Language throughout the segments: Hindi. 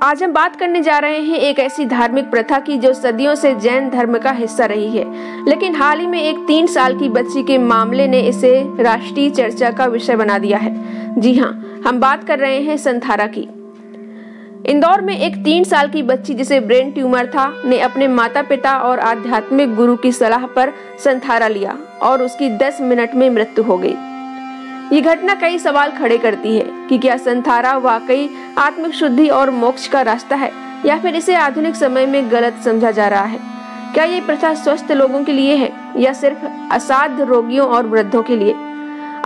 आज हम बात करने जा रहे हैं एक ऐसी धार्मिक प्रथा की जो सदियों से जैन धर्म का हिस्सा रही है, लेकिन हाल ही में एक 3 साल की बच्ची के मामले ने इसे राष्ट्रीय चर्चा का विषय बना दिया है। जी हाँ, हम बात कर रहे हैं संथारा की। इंदौर में एक 3 साल की बच्ची जिसे ब्रेन ट्यूमर था ने अपने माता पिता और आध्यात्मिक गुरु की सलाह पर संथारा लिया और उसकी 10 मिनट में मृत्यु हो गई। ये घटना कई सवाल खड़े करती है कि क्या संथारा वाकई आत्मिक शुद्धि और मोक्ष का रास्ता है या फिर इसे आधुनिक समय में गलत समझा जा रहा है। क्या ये प्रथा स्वस्थ लोगों के लिए है या सिर्फ असाध्य रोगियों और वृद्धों के लिए।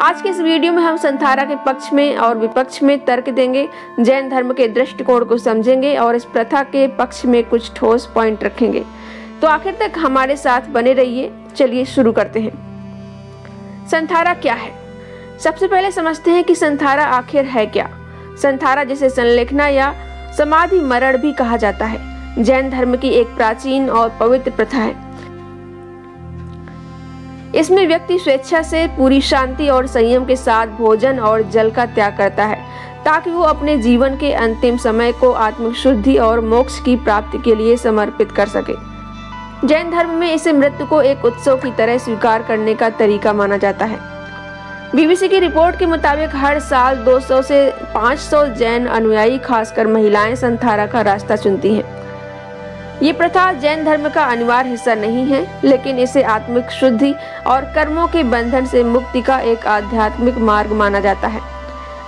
आज के इस वीडियो में हम संथारा के पक्ष में और विपक्ष में तर्क देंगे, जैन धर्म के दृष्टिकोण को समझेंगे और इस प्रथा के पक्ष में कुछ ठोस पॉइंट रखेंगे। तो आखिर तक हमारे साथ बने रहिए। चलिए शुरू करते हैं। संथारा क्या है? सबसे पहले समझते हैं कि संथारा आखिर है क्या। संथारा जिसे संलेखना या समाधि मरण भी कहा जाता है, जैन धर्म की एक प्राचीन और पवित्र प्रथा है। इसमें व्यक्ति स्वेच्छा से पूरी शांति और संयम के साथ भोजन और जल का त्याग करता है ताकि वो अपने जीवन के अंतिम समय को आत्मिक शुद्धि और मोक्ष की प्राप्ति के लिए समर्पित कर सके। जैन धर्म में इसे मृत्यु को एक उत्सव की तरह स्वीकार करने का तरीका माना जाता है। बीबीसी की रिपोर्ट के मुताबिक हर साल 200 से 500 जैन अनुयायी, खासकर महिलाएं, संथारा का रास्ता चुनती हैं। ये प्रथा जैन धर्म का अनिवार्य हिस्सा नहीं है, लेकिन इसे आत्मिक शुद्धि और कर्मों के बंधन से मुक्ति का एक आध्यात्मिक मार्ग माना जाता है।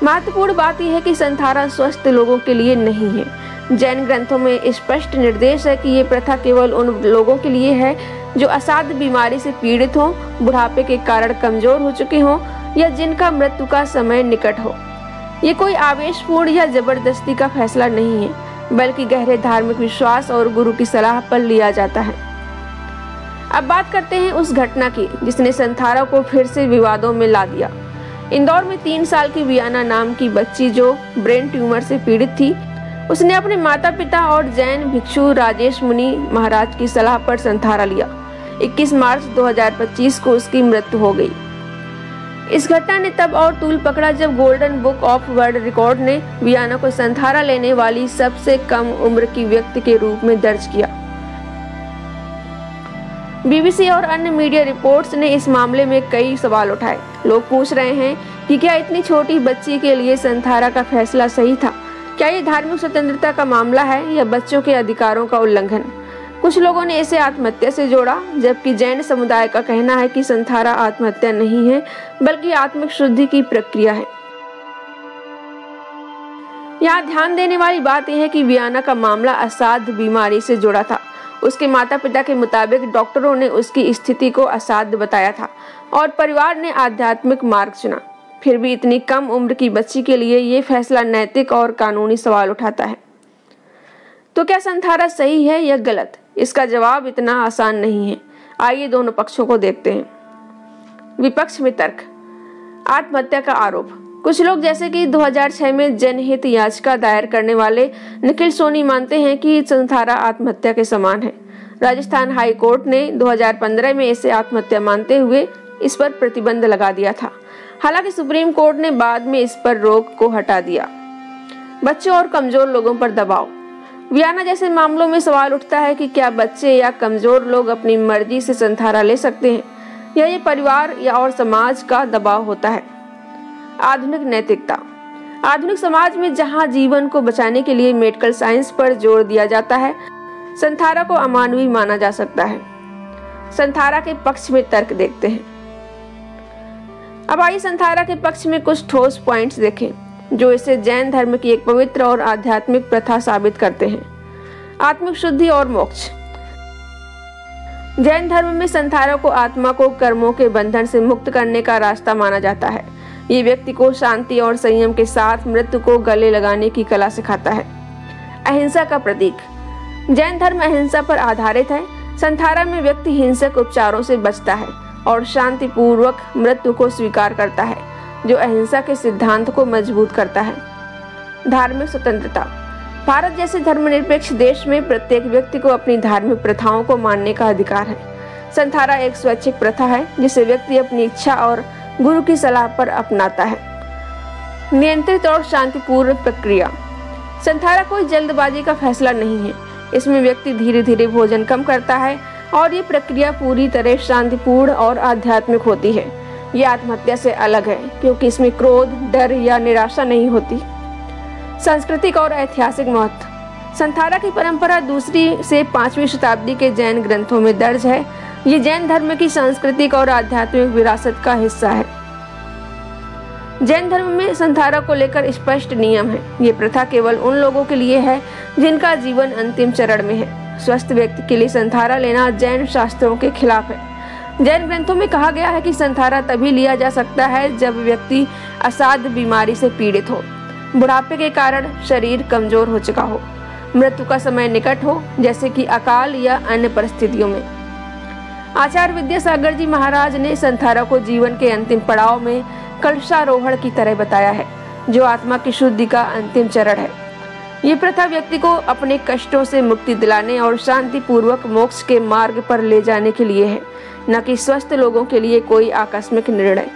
महत्वपूर्ण बात यह है कि संथारा स्वस्थ लोगों के लिए नहीं है। जैन ग्रंथों में स्पष्ट निर्देश है कि ये प्रथा केवल उन लोगों के लिए है जो असाध्य बीमारी से पीड़ित हों, बुढ़ापे के कारण कमजोर हो चुके हों या जिनका मृत्यु का समय निकट हो। ये कोई आवेशपूर्ण या जबरदस्ती का फैसला नहीं है, बल्कि गहरे धार्मिक विश्वास और गुरु की सलाह पर लिया जाता है। अब बात करते हैं उस घटना की जिसने संथारा को फिर से विवादों में ला दिया। इंदौर में 3 साल की वियाना नाम की बच्ची जो ब्रेन ट्यूमर से पीड़ित थी, उसने अपने माता पिता और जैन भिक्षु राजेश मुनि महाराज की सलाह पर संथारा लिया। 21 मार्च 2025 को उसकी मृत्यु हो गई। इस घटना ने तब और तूल पकड़ा जब golden book of world record ने वियाना को संथारा लेने वाली सबसे कम उम्र की व्यक्ति के रूप में दर्ज किया। बीबीसी और अन्य मीडिया रिपोर्ट्स ने इस मामले में कई सवाल उठाए। लोग पूछ रहे हैं कि क्या इतनी छोटी बच्ची के लिए संथारा का फैसला सही था? क्या ये धार्मिक स्वतंत्रता का मामला है या बच्चों के अधिकारों का उल्लंघन? कुछ लोगों ने इसे आत्महत्या से जोड़ा, जबकि जैन समुदाय का कहना है कि संथारा आत्महत्या नहीं है बल्कि आत्मिक शुद्धि की प्रक्रिया है। यहाँ ध्यान देने वाली बात यह है कि वियाना का मामला असाध्य बीमारी से जुड़ा था। उसके माता पिता के मुताबिक डॉक्टरों ने उसकी स्थिति को असाध्य बताया था और परिवार ने आध्यात्मिक मार्ग चुना। फिर भी इतनी कम उम्र की बच्ची के लिए ये फैसला नैतिक और कानूनी सवाल उठाता है। तो क्या संथारा सही है या गलत? इसका जवाब इतना आसान नहीं है। आइए दोनों पक्षों को देखते हैं। विपक्ष में तर्क। आत्महत्या का आरोप। कुछ लोग जैसे कि 2006 में जनहित याचिका दायर करने वाले निखिल सोनी मानते हैं कि संथारा आत्महत्या के समान है। राजस्थान हाई कोर्ट ने 2015 में इसे आत्महत्या मानते हुए इस पर प्रतिबंध लगा दिया था। हालांकि सुप्रीम कोर्ट ने बाद में इस पर रोक को हटा दिया। बच्चों और कमजोर लोगों पर दबाव। वियाना जैसे मामलों में सवाल उठता है कि क्या बच्चे या कमजोर लोग अपनी मर्जी से संथारा ले सकते हैं या ये परिवार या और समाज का दबाव होता है। आधुनिक नैतिकता। आधुनिक समाज में जहां जीवन को बचाने के लिए मेडिकल साइंस पर जोर दिया जाता है, संथारा को अमानवीय माना जा सकता है। संथारा के पक्ष में तर्क देखते हैं। अब आइए संथारा के पक्ष में कुछ ठोस पॉइंट्स देखें जो इसे जैन धर्म की एक पवित्र और आध्यात्मिक प्रथा साबित करते हैं। आत्मिक शुद्धि और मोक्ष। जैन धर्म में संथारा को आत्मा को कर्मों के बंधन से मुक्त करने का रास्ता माना जाता है। ये व्यक्ति को शांति और संयम के साथ मृत्यु को गले लगाने की कला सिखाता है। अहिंसा का प्रतीक। जैन धर्म अहिंसा पर आधारित है। संथारा में व्यक्ति हिंसक उपचारों से बचता है और शांतिपूर्वक मृत्यु को स्वीकार करता है, जो अहिंसा के सिद्धांत को मजबूत करता है। धार्मिक स्वतंत्रता। भारत जैसे धर्मनिरपेक्ष देश में प्रत्येक व्यक्ति को अपनी धार्मिक प्रथाओं को मानने का अधिकार है। संथारा एक स्वैच्छिक प्रथा है जिसे व्यक्ति अपनी इच्छा और गुरु की सलाह पर अपनाता है। नियंत्रित और शांतिपूर्ण प्रक्रिया। संथारा कोई जल्दबाजी का फैसला नहीं है। इसमें व्यक्ति धीरे धीरे भोजन कम करता है और ये प्रक्रिया पूरी तरह शांतिपूर्ण और आध्यात्मिक होती है। ये आत्महत्या से अलग है क्योंकि इसमें क्रोध, डर या निराशा नहीं होती। सांस्कृतिक और ऐतिहासिक महत्व। संथारा की परंपरा 2वीं से 5वीं शताब्दी के जैन ग्रंथों में दर्ज है। ये जैन धर्म की सांस्कृतिक और आध्यात्मिक विरासत का हिस्सा है। जैन धर्म में संथारा को लेकर स्पष्ट नियम है। ये प्रथा केवल उन लोगों के लिए है जिनका जीवन अंतिम चरण में है। स्वस्थ व्यक्ति के लिए संथारा लेना जैन शास्त्रों के खिलाफ है। जैन ग्रंथों में कहा गया है कि संथारा तभी लिया जा सकता है जब व्यक्ति असाध्य बीमारी से पीड़ित हो, बुढ़ापे के कारण शरीर कमजोर हो चुका हो, मृत्यु का समय निकट हो, जैसे कि अकाल या अन्य परिस्थितियों में। आचार्य विद्यासागर जी महाराज ने संथारा को जीवन के अंतिम पड़ाव में कलशारोहण की तरह बताया है, जो आत्मा की शुद्धि का अंतिम चरण है। ये प्रथा व्यक्ति को अपने कष्टों से मुक्ति दिलाने और शांतिपूर्वक मोक्ष के मार्ग पर ले जाने के लिए है, न कि स्वस्थ लोगों के लिए कोई आकस्मिक निर्णय।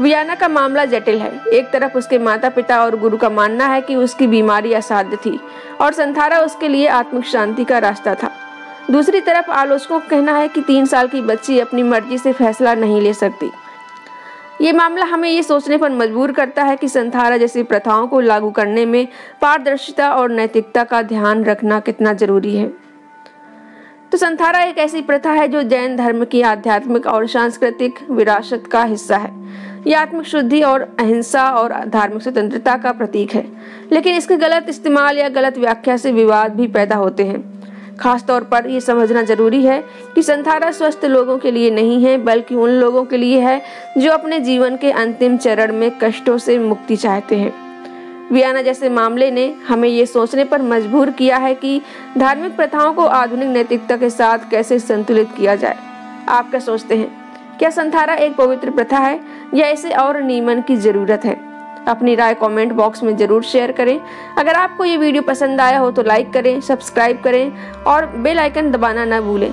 वियाना का मामला जटिल है। एक तरफ उसके माता पिता और गुरु का मानना है कि उसकी बीमारी असाध्य थी और संथारा उसके लिए आत्मिक शांति का रास्ता था। दूसरी तरफ आलोचकों का कहना है कि 3 साल की बच्ची अपनी मर्जी से फैसला नहीं ले सकती। ये मामला हमें ये सोचने पर मजबूर करता है कि संथारा जैसी प्रथाओं को लागू करने में पारदर्शिता और नैतिकता का ध्यान रखना कितना जरूरी है। तो संथारा एक ऐसी प्रथा है जो जैन धर्म की आध्यात्मिक और सांस्कृतिक विरासत का हिस्सा है। यह आत्मिक शुद्धि और अहिंसा और धार्मिक स्वतंत्रता का प्रतीक है, लेकिन इसके गलत इस्तेमाल या गलत व्याख्या से विवाद भी पैदा होते हैं। खास तौर पर यह समझना जरूरी है कि संथारा स्वस्थ लोगों के लिए नहीं है, बल्कि उन लोगों के लिए है जो अपने जीवन के अंतिम चरण में कष्टों से मुक्ति चाहते हैं। वियाना जैसे मामले ने हमें ये सोचने पर मजबूर किया है कि धार्मिक प्रथाओं को आधुनिक नैतिकता के साथ कैसे संतुलित किया जाए। आप क्या सोचते हैं? क्या संथारा एक पवित्र प्रथा है या इसे और नियमन की जरूरत है? अपनी राय कमेंट बॉक्स में जरूर शेयर करें। अगर आपको ये वीडियो पसंद आया हो तो लाइक करें, सब्सक्राइब करें और बेल आइकन दबाना ना भूलें।